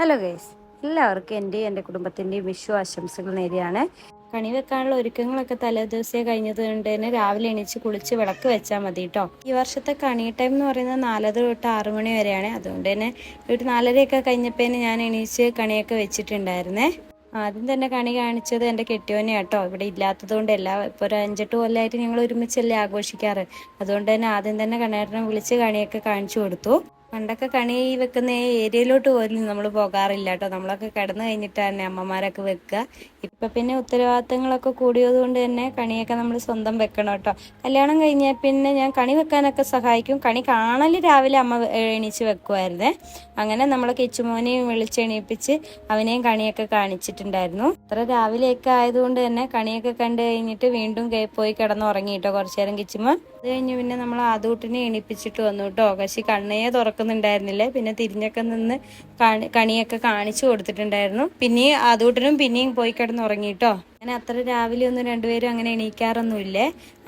Hello guys, എല്ലാവർക്കും എൻ്റെ കുടുംബത്തിൻ്റെയും വിഷു ആശംസകൾ നേരെയാണ്. കണി വെക്കാനുള്ള ഒരുക്കങ്ങളൊക്കെ തലേദിവസേ കഴിഞ്ഞത് കൊണ്ട് തന്നെ രാവിലെ എണീച്ച് കുളിച്ച് വിളക്ക് വെച്ചാൽ മതി കേട്ടോ. ഈ വർഷത്തെ കണി ടൈം എന്ന് പറയുന്നത് 4 തൊട്ട് 6 മണി വരെയാണ്. അതുകൊണ്ട് തന്നെ ഒരു 4:30 കഴിഞ്ഞപ്പോഴേന് ഞാൻ എണീച്ച് കണിയൊക്കെ വെച്ചിട്ടുണ്ടായിരുന്നേ. ആദ്യം തന്നെ കണി കാണിച്ചത് എൻ്റെ കെട്ടിയോനെ കേട്ടോ. ഇവിടെ ഇല്ലാത്തത് കൊണ്ട് ഇപ്പോൾ ഒരു 5-8 കൊല്ലമായിട്ട് ഞങ്ങൾ ഒരുമിച്ചല്ലേ ആഘോഷിക്കാറ്. അതുകൊണ്ട് തന്നെ ആദ്യം തന്നെ കണിയേട്ടനെ വിളിച്ച് കണിയൊക്കെ കാണിച്ചു കൊടുത്തു. പണ്ടൊക്കെ കണി വെക്കുന്ന ഏരിയയിലോട്ട് പോലും നമ്മൾ പോകാറില്ല കേട്ടോ. നമ്മളൊക്കെ കിടന്നു കഴിഞ്ഞിട്ടാണ് അമ്മമാരൊക്കെ വെക്കുക. ഇപ്പം പിന്നെ ഉത്തരവാദിത്തങ്ങളൊക്കെ കൂടിയത് കൊണ്ട് തന്നെ കണിയൊക്കെ നമ്മൾ സ്വന്തം വെക്കണം കേട്ടോ. കല്യാണം കഴിഞ്ഞാൽ പിന്നെ ഞാൻ കണി വെക്കാനൊക്കെ സഹായിക്കും. കണി കാണൽ രാവിലെ അമ്മ എണീച്ച് വെക്കുമായിരുന്നേ. അങ്ങനെ നമ്മൾ കിച്ചുമോനെയും വിളിച്ചെണീപ്പിച്ച് അവനെയും കണിയൊക്കെ കാണിച്ചിട്ടുണ്ടായിരുന്നു. അത്ര രാവിലെയൊക്കെ ആയതുകൊണ്ട് തന്നെ കണിയൊക്കെ കണ്ടു കഴിഞ്ഞിട്ട് വീണ്ടും പോയി കിടന്നുറങ്ങി കേട്ടോ കുറച്ചു നേരം കിച്ചുമോൻ. അത് കഴിഞ്ഞ് പിന്നെ നമ്മൾ ആദൂട്ടിനെ എണീപ്പിച്ചിട്ട് വന്നു കേട്ടോ. പക്ഷേ കണ്ണേ തുറക്കുന്നുണ്ടായിരുന്നില്ലേ. പിന്നെ തിരിഞ്ഞൊക്കെ നിന്ന് കണിയൊക്കെ കാണിച്ചു കൊടുത്തിട്ടുണ്ടായിരുന്നു. പിന്നെയും ആദൂട്ടിനും പിന്നെയും പോയി കിടന്നുറങ്ങി കേട്ടോ. അങ്ങനെ അത്ര രാവിലെ ഒന്നും രണ്ടുപേരും അങ്ങനെ എണീക്കാറൊന്നുമില്ലേ.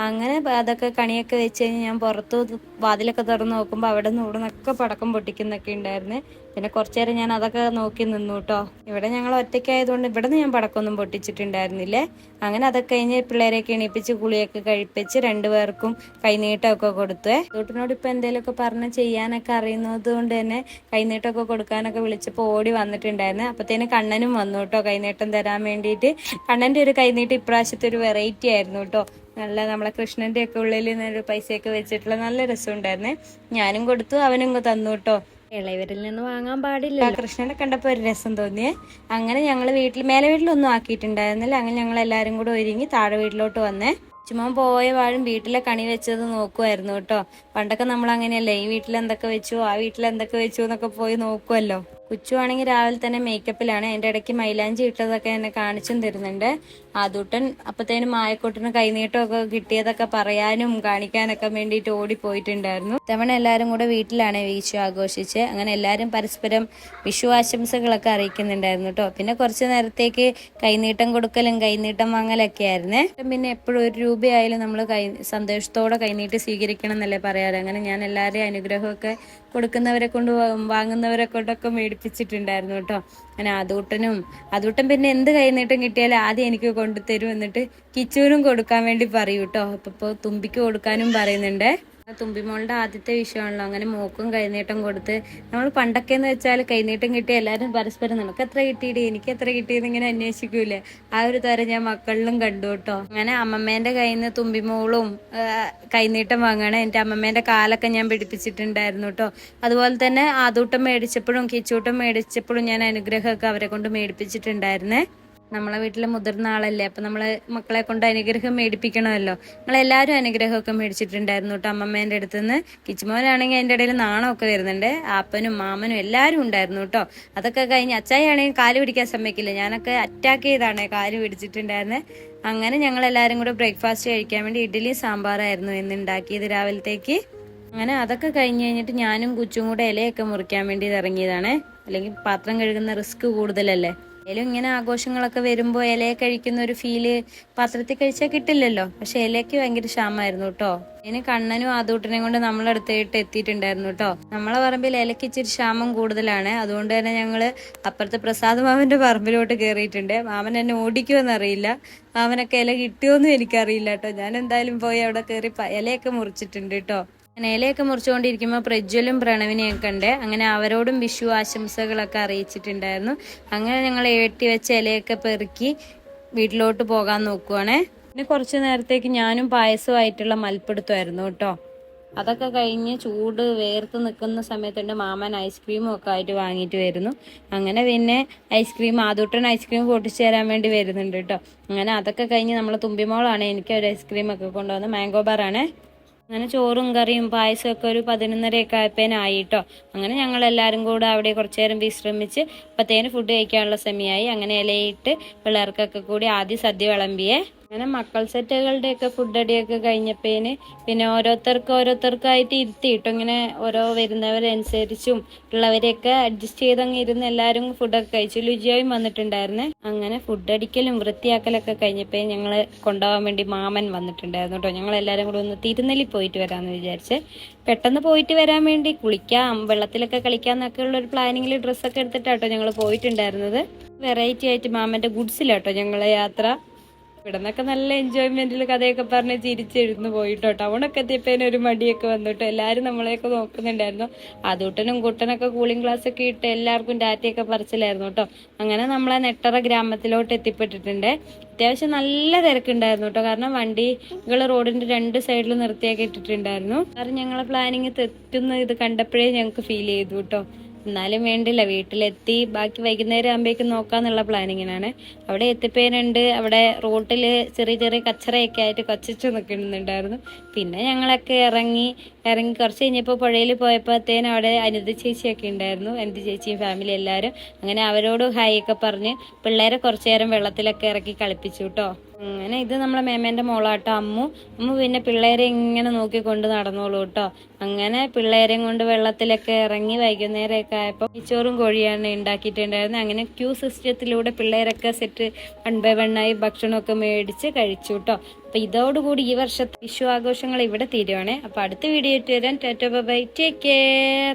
അങ്ങനെ അതൊക്കെ കണിയൊക്കെ വെച്ച് കഴിഞ്ഞ് ഞാൻ പുറത്തു വാതിലൊക്കെ തുറന്ന് നോക്കുമ്പോൾ അവിടെ നിന്ന് ഇവിടെ നിന്നൊക്കെ പടക്കം പൊട്ടിക്കുന്നൊക്കെ ഉണ്ടായിരുന്നു. പിന്നെ കുറച്ചു നേരം ഞാൻ അതൊക്കെ നോക്കി നിന്നു കേട്ടോ. ഇവിടെ ഞങ്ങൾ ഒറ്റയ്ക്കായതുകൊണ്ട് ഇവിടെ നിന്ന് ഞാൻ പടക്കമൊന്നും പൊട്ടിച്ചിട്ടുണ്ടായിരുന്നില്ലേ. അങ്ങനെ അതൊക്കെ കഴിഞ്ഞ് പിള്ളേരെയൊക്കെ എണീപ്പിച്ച് കുളിയൊക്കെ കഴിപ്പിച്ച് 2 പേർക്കും കൈനീട്ടമൊക്കെ കൊടുത്തു. കൂട്ടിനോട് ഇപ്പം എന്തെങ്കിലുമൊക്കെ പറഞ്ഞ് ചെയ്യാനൊക്കെ അറിയുന്നത് കൊണ്ട് തന്നെ കൈനീട്ടമൊക്കെ കൊടുക്കാനൊക്കെ വിളിച്ചപ്പോൾ ഓടി വന്നിട്ടുണ്ടായിരുന്നു. അപ്പത്തേന് കണ്ണനും വന്നു കേട്ടോ കൈനീട്ടം തരാൻ വേണ്ടിയിട്ട്. കണ്ണൻ്റെ ഒരു കൈനീട്ടം ഇപ്രാവശ്യത്തെ ഒരു വെറൈറ്റി ആയിരുന്നു കേട്ടോ. നല്ല നമ്മളെ കൃഷ്ണന്റെ ഒക്കെ ഉള്ളിൽ ഒരു പൈസയൊക്കെ വെച്ചിട്ടുള്ള നല്ല രസമുണ്ടായിരുന്നേ. ഞാനും കൊടുത്തു, അവനും തന്നു കേട്ടോ. ഇളയവരിൽ നിന്ന് വാങ്ങാൻ പാടില്ല. കൃഷ്ണനെ കണ്ടപ്പോൾ ഒരു രസം തോന്നിയേ. അങ്ങനെ ഞങ്ങൾ മേലെ വീട്ടിലൊന്നും ആക്കിയിട്ടുണ്ടായിരുന്നില്ല. അങ്ങനെ ഞങ്ങൾ എല്ലാവരും കൂടെ ഒരുങ്ങി താഴെ വീട്ടിലോട്ട് വന്നേ. ചുമ്മാ പോയ വാഴും വീട്ടിലെ കണി വെച്ചത് നോക്കുമായിരുന്നു കേട്ടോ. പണ്ടൊക്കെ നമ്മൾ അങ്ങനെയല്ലേ, ഈ വീട്ടിൽ എന്തൊക്കെ വെച്ചു ആ വീട്ടിൽ എന്തൊക്കെ വെച്ചു എന്നൊക്കെ പോയി നോക്കുമല്ലോ. കുച്ചു ആണെങ്കിൽ രാവിലെ തന്നെ മേക്കപ്പിലാണ്. അതിൻ്റെ ഇടയ്ക്ക് മൈലാഞ്ചി ഇട്ടതൊക്കെ എന്നെ കാണിച്ചും തരുന്നുണ്ട്. ആദൂട്ടൻ അപ്പത്തേനും മായക്കൂട്ടിന് കൈനീട്ടമൊക്കെ കിട്ടിയതൊക്കെ പറയാനും കാണിക്കാനൊക്കെ വേണ്ടിയിട്ട് ഓടിപ്പോയിട്ടുണ്ടായിരുന്നു. തവണ എല്ലാവരും കൂടെ വീട്ടിലാണ് വിഷു ആഘോഷിച്ച്. അങ്ങനെ എല്ലാവരും പരസ്പരം വിഷു ആശംസകളൊക്കെ അറിയിക്കുന്നുണ്ടായിരുന്നു കേട്ടോ. പിന്നെ കുറച്ച് നേരത്തേക്ക് കൈനീട്ടം കൊടുക്കലും കൈനീട്ടം വാങ്ങലൊക്കെ ആയിരുന്നേ. പിന്നെ എപ്പോഴും 1 രൂപയായാലും നമ്മൾ സന്തോഷത്തോടെ കൈനീട്ടി സ്വീകരിക്കണം എന്നല്ലേ പറയാറ്. അങ്ങനെ ഞാൻ എല്ലാവരെയും അനുഗ്രഹമൊക്കെ കൊടുക്കുന്നവരെ കൊണ്ട് വാങ്ങുന്നവരെ കൊണ്ടൊക്കെ മേടിപ്പിച്ചിട്ടുണ്ടായിരുന്നു കേട്ടോ. അങ്ങനെ ആദൂട്ടൻ പിന്നെ എന്ത് കൈനീട്ടം കിട്ടിയാലും ആദ്യം എനിക്ക് കൊണ്ടുതരും. എന്നിട്ട് കിച്ചുവിനും കൊടുക്കാൻ വേണ്ടി പറയൂ കേട്ടോ. അപ്പോൾ തുമ്പിക്ക് കൊടുക്കാനും പറയുന്നുണ്ട്. തുമ്പിമോളുടെ ആദ്യത്തെ വിഷയമാണല്ലോ. അങ്ങനെ മോക്കും കൈനീട്ടം കൊടുത്ത് നമ്മൾ പണ്ടൊക്കെ എന്ന് വെച്ചാൽ കൈനീട്ടം കിട്ടിയ എല്ലാവരും പരസ്പരം നിനക്ക് എത്ര കിട്ടിയിടി എനിക്ക് എത്ര കിട്ടിയെന്ന് ഇങ്ങനെ അന്വേഷിക്കൂലേ. ആ ഒരു തരം ഞാൻ മക്കളിലും കണ്ടു കേട്ടോ. അങ്ങനെ അമ്മമ്മേന്റെ കയ്യിൽ നിന്ന് തുമ്പിമോളും കൈനീട്ടം വാങ്ങണം. എൻ്റെ അമ്മമ്മേന്റെ കാലൊക്കെ ഞാൻ പിടിപ്പിച്ചിട്ടുണ്ടായിരുന്നു കേട്ടോ. അതുപോലെ തന്നെ ആദൂട്ടം മേടിച്ചപ്പോഴും കിച്ചൂട്ടം മേടിച്ചപ്പോഴും ഞാൻ അനുഗ്രഹമൊക്കെ അവരെ കൊണ്ട് മേടിപ്പിച്ചിട്ടുണ്ടായിരുന്നേ. നമ്മളെ വീട്ടിൽ മുതിർന്ന ആളല്ലേ, അപ്പം നമ്മളെ മക്കളെ കൊണ്ട് അനുഗ്രഹം മേടിപ്പിക്കണമല്ലോ. നമ്മളെല്ലാവരും അനുഗ്രഹമൊക്കെ മേടിച്ചിട്ടുണ്ടായിരുന്നു കേട്ടോ അമ്മമ്മേൻ്റെ അടുത്ത് നിന്ന്. കിച്ചുമോനാണെങ്കിൽ അതിൻ്റെ ഇടയിൽ നാണമൊക്കെ വരുന്നുണ്ട്. ആപ്പനും മാമനും എല്ലാവരും ഉണ്ടായിരുന്നു കേട്ടോ. അതൊക്കെ കഴിഞ്ഞ് അച്ചായാണെങ്കിൽ കാല് പിടിക്കാൻ സമ്മതിക്കില്ല. ഞാനൊക്കെ അറ്റാക്ക് ചെയ്താണ് കാല് പിടിച്ചിട്ടുണ്ടായിരുന്നത്. അങ്ങനെ ഞങ്ങളെല്ലാവരും കൂടെ ബ്രേക്ക്ഫാസ്റ്റ് കഴിക്കാൻ വേണ്ടി ഇഡ്ഡലിയും സാമ്പാറായിരുന്നു ഇന്ന് ഉണ്ടാക്കിയത് രാവിലത്തേക്ക്. അങ്ങനെ അതൊക്കെ കഴിഞ്ഞ് കഴിഞ്ഞിട്ട് ഞാനും കുച്ചും കൂടെ ഇലയൊക്കെ മുറിക്കാൻ വേണ്ടി ഇറങ്ങിയതാണ്. അല്ലെങ്കിൽ പാത്രം കഴുകുന്ന റിസ്ക് കൂടുതലല്ലേ. ഏലും ഇങ്ങനെ ആഘോഷങ്ങളൊക്കെ വരുമ്പോൾ ഇലയെ കഴിക്കുന്ന ഒരു ഫീല് പാത്രത്തിൽ കഴിച്ചാൽ കിട്ടില്ലല്ലോ. പക്ഷെ ഇലയ്ക്ക് ഭയങ്കര ക്ഷാമമായിരുന്നു കേട്ടോ. ഇതിന് കണ്ണനും ആദൂട്ടനെയും കൊണ്ട് നമ്മളടുത്തായിട്ട് എത്തിയിട്ടുണ്ടായിരുന്നു കേട്ടോ. നമ്മളെ പറമ്പിൽ ഇലയ്ക്ക് ഇച്ചിരി ക്ഷാമം കൂടുതലാണ്. അതുകൊണ്ട് തന്നെ ഞങ്ങള് അപ്പുറത്തെ പ്രസാദ് മാമന്റെ പറമ്പിലോട്ട് കയറിയിട്ടുണ്ട്. മാമൻ എന്നെ ഓടിക്കുമെന്നറിയില്ല. മാമനൊക്കെ ഇല കിട്ടിയോന്നും എനിക്കറിയില്ല കേട്ടോ. ഞാൻ എന്തായാലും പോയി അവിടെ കയറി ഇലയൊക്കെ മുറിച്ചിട്ടുണ്ട് കേട്ടോ. അങ്ങനെ ഇലയൊക്കെ മുറിച്ചുകൊണ്ടിരിക്കുമ്പോൾ പ്രജ്വലും പ്രണവിനെയൊക്കെ ഉണ്ട്. അങ്ങനെ അവരോടും വിഷു ആശംസകളൊക്കെ അറിയിച്ചിട്ടുണ്ടായിരുന്നു. അങ്ങനെ ഞങ്ങൾ വെച്ച ഇലയൊക്കെ പെറുക്കി വീട്ടിലോട്ട് പോകാൻ നോക്കുവാണേ. പിന്നെ കുറച്ച് നേരത്തേക്ക് ഞാനും പായസമായിട്ടുള്ള മൽപ്പിടുത്തമായിരുന്നു കേട്ടോ. അതൊക്കെ കഴിഞ്ഞ് ചൂട് വേർത്ത് നിൽക്കുന്ന സമയത്തുണ്ട് മാമൻ ഐസ്ക്രീമും ഒക്കെ ആയിട്ട് വാങ്ങിയിട്ട് വരുന്നു. അങ്ങനെ പിന്നെ ആദൂട്ടൻ ഐസ്ക്രീം പൊട്ടിച്ചു തരാൻ വേണ്ടി വരുന്നുണ്ട് കേട്ടോ. അങ്ങനെ അതൊക്കെ കഴിഞ്ഞ് നമ്മൾ തുമ്പിമോളാണ് എനിക്ക് ഒരു ഐസ്ക്രീമൊക്കെ കൊണ്ടുവന്ന് മാംഗോ ബാറാണ്. അങ്ങനെ ചോറും കറിയും പായസം ഒക്കെ ഒരു 11:30 ആയപ്പോഴായി കേട്ടോ. അങ്ങനെ ഞങ്ങൾ എല്ലാവരും കൂടെ അവിടെ കുറച്ചു നേരം വിശ്രമിച്ച് അപ്പത്തേന് ഫുഡ് കഴിക്കാനുള്ള സമയമായി. അങ്ങനെ ഇലയിട്ട് പിള്ളേർക്കൊക്കെ കൂടി ആദ്യം സദ്യ വിളമ്പിയേ. അങ്ങനെ മക്കൾ സെറ്റുകളുടെ ഒക്കെ ഫുഡ് അടിയൊക്കെ കഴിഞ്ഞപ്പേന് പിന്നെ ഓരോരുത്തർക്കായിട്ട് ഇരുത്തിയിട്ടു. ഇങ്ങനെ ഓരോ വരുന്നവരനുസരിച്ചും ഉള്ളവരെയൊക്കെ അഡ്ജസ്റ്റ് ചെയ്തങ്ങ് ഇരുന്ന് എല്ലാവരും ഫുഡൊക്കെ കഴിച്ചു. ലുജിയോയും വന്നിട്ടുണ്ടായിരുന്നേ. അങ്ങനെ ഫുഡ് അടിക്കലും വൃത്തിയാക്കലൊക്കെ കഴിഞ്ഞപ്പോ ഞങ്ങള് കൊണ്ടുപോകാൻ വേണ്ടി മാമൻ വന്നിട്ടുണ്ടായിരുന്നു കേട്ടോ. ഞങ്ങൾ എല്ലാവരും കൂടെ ഒന്ന് തിരുനെല്ലി പോയിട്ട് വരാമെന്ന് വിചാരിച്ച് പെട്ടെന്ന് പോയിട്ട് വരാൻ വേണ്ടി കുളിക്കാം വെള്ളത്തിലൊക്കെ കളിക്കാന്നൊക്കെ ഉള്ള ഒരു പ്ലാനിങ്ങിൽ ഡ്രസ്സൊക്കെ എടുത്തിട്ടാട്ടോ ഞങ്ങൾ പോയിട്ടുണ്ടായിരുന്നത്. വെറൈറ്റി ആയിട്ട് മാമന്റെ ഗുഡ്സിലാട്ടോ ഞങ്ങളെ യാത്ര. ഇവിടെ നിന്നൊക്കെ നല്ല എൻജോയ്മെന്റിൽ കഥയൊക്കെ പറഞ്ഞ് ചിരിച്ചെഴുന്ന് പോയിട്ടോ. ടൗണൊക്കെ എത്തിയപ്പോഴേ ഒരു മടിയൊക്കെ വന്നിട്ടോ. എല്ലാവരും നമ്മളെയൊക്കെ നോക്കുന്നുണ്ടായിരുന്നു. അതൂട്ടനും കുട്ടനൊക്കെ കൂളിംഗ് ഗ്ലാസ് ഒക്കെ ഇട്ട് എല്ലാവർക്കും ഡാറ്റയൊക്കെ പറിച്ചിലായിരുന്നു കേട്ടോ. അങ്ങനെ നമ്മളെ നെട്ടറ ഗ്രാമത്തിലോട്ട് എത്തിപ്പെട്ടിട്ടുണ്ട്. അത്യാവശ്യം നല്ല തിരക്കുണ്ടായിരുന്നു കേട്ടോ. കാരണം വണ്ടികൾ റോഡിന്റെ 2 സൈഡിലും നിർത്തിയൊക്കെ ഇട്ടിട്ടുണ്ടായിരുന്നു. കാരണം ഞങ്ങളെ പ്ലാനിങ് തെറ്റുന്ന ഇത് കണ്ടപ്പോഴേ ഞങ്ങൾക്ക് ഫീൽ ചെയ്തു കേട്ടോ. എന്നാലും വേണ്ടില്ല, വീട്ടിലെത്തി ബാക്കി വൈകുന്നേരം ആകുമ്പോഴേക്കും നോക്കാന്നുള്ള പ്ലാനിങ്ങിനാണ്. അവിടെ എത്തിപ്പേനുണ്ട്. അവിടെ റോട്ടില് ചെറിയ ചെറിയ കച്ചറയൊക്കെ ആയിട്ട് കൊച്ചു നിൽക്കുന്നുണ്ടായിരുന്നു. പിന്നെ ഞങ്ങളൊക്കെ ഇറങ്ങി കുറച്ച് കഴിഞ്ഞപ്പോൾ പുഴയിൽ പോയപ്പോഴത്തേനും അവിടെ അനിത ചേച്ചിയൊക്കെ ഉണ്ടായിരുന്നു. അനിത ചേച്ചിയും ഫാമിലി എല്ലാവരും. അങ്ങനെ അവരോട് ഹായ് ഒക്കെ പറഞ്ഞ് പിള്ളേരെ കുറച്ചു നേരം വെള്ളത്തിലൊക്കെ ഇറക്കി കളിപ്പിച്ചു കേട്ടോ. അങ്ങനെ ഇത് നമ്മളെ മേമേന്റെ മോളാട്ടോ അമ്മു. പിന്നെ പിള്ളേരെ ഇങ്ങനെ നോക്കിക്കൊണ്ട് നടന്നോളൂ കേട്ടോ. അങ്ങനെ പിള്ളേരെയും കൊണ്ട് വെള്ളത്തിലൊക്കെ ഇറങ്ങി വൈകുന്നേരമൊക്കെ ആയപ്പോൾ ചോറും കോഴിയാണ് ഉണ്ടാക്കിയിട്ടുണ്ടായിരുന്നത്. അങ്ങനെ ക്യൂ സിസ്റ്റത്തിലൂടെ പിള്ളേരൊക്കെ സെറ്റ് 1 by 1 ആയി ഭക്ഷണമൊക്കെ മേടിച്ച് കഴിച്ചു കേട്ടോ. അപ്പൊ ഇതോടുകൂടി ഈ വർഷത്തെ വിഷു ആഘോഷങ്ങൾ ഇവിടെ തീരുവാണേ. അപ്പൊ അടുത്ത വീഡിയോ ആയിട്ട് വരാൻ. Tata bye bye, take care.